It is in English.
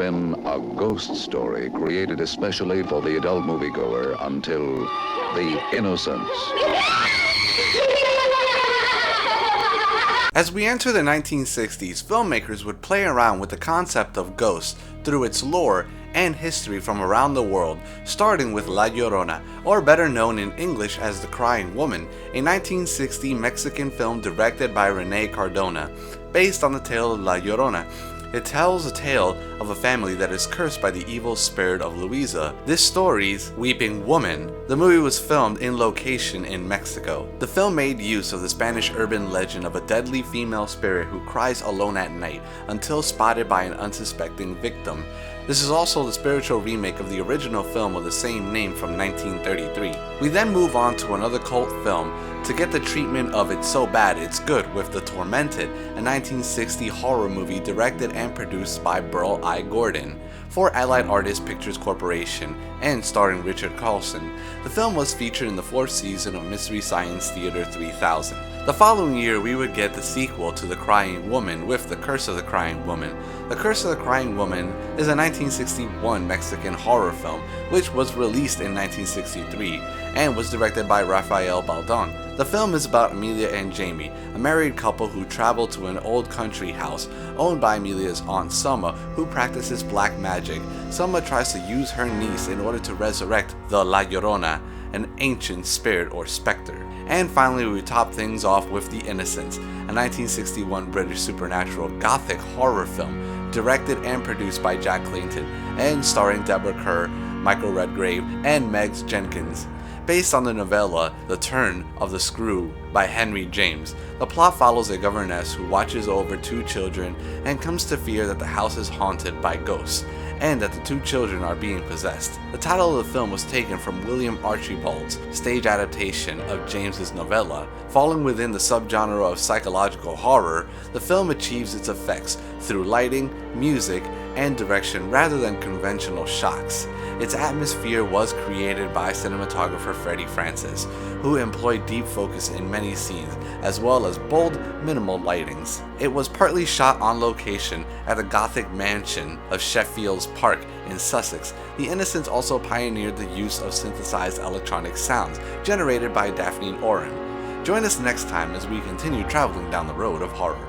been a ghost story created especially for the adult moviegoer until The Innocents. As we enter the 1960s, filmmakers would play around with the concept of ghosts through its lore and history from around the world, starting with La Llorona, or better known in English as The Crying Woman, a 1960 Mexican film directed by René Cardona, based on the tale of La Llorona. It tells a tale of a family that is cursed by the evil spirit of Luisa, this story's weeping woman. The movie was filmed in location in Mexico. The film made use of the Spanish urban legend of a deadly female spirit who cries alone at night until spotted by an unsuspecting victim. This is also the spiritual remake of the original film of the same name from 1933. We then move on to another cult film to get the treatment of It's So Bad It's Good with The Tormented, a 1960 horror movie directed and produced by Burl I. Gordon for Allied Artists Pictures Corporation and starring Richard Carlson. The film was featured in the 4th season of Mystery Science Theater 3000. The following year, we would get the sequel to The Crying Woman with The Curse of the Crying Woman. The Curse of the Crying Woman is a 1961 Mexican horror film which was released in 1963 and was directed by Rafael Baldon. The film is about Amelia and Jamie, a married couple who travel to an old country house owned by Amelia's aunt Selma, who practices black magic. Selma tries to use her niece in order to resurrect the La Llorona, an ancient spirit or specter. And finally, we top things off with The Innocents, a 1961 British supernatural gothic horror film directed and produced by Jack Clayton and starring Deborah Kerr, Michael Redgrave, and Megs Jenkins. Based on the novella The Turn of the Screw by Henry James, the plot follows a governess who watches over 2 children and comes to fear that the house is haunted by ghosts and that the 2 children are being possessed. The title of the film was taken from William Archibald's stage adaptation of James's novella. Falling within the subgenre of psychological horror, the film achieves its effects through lighting, music, and direction rather than conventional shocks. Its atmosphere was created by cinematographer Freddie Francis, who employed deep focus in many scenes, as well as bold, minimal lightings. It was partly shot on location at the Gothic mansion of Sheffield's Park in Sussex. The Innocents also pioneered the use of synthesized electronic sounds generated by Daphne Oren. Join us next time as we continue traveling down the road of horror.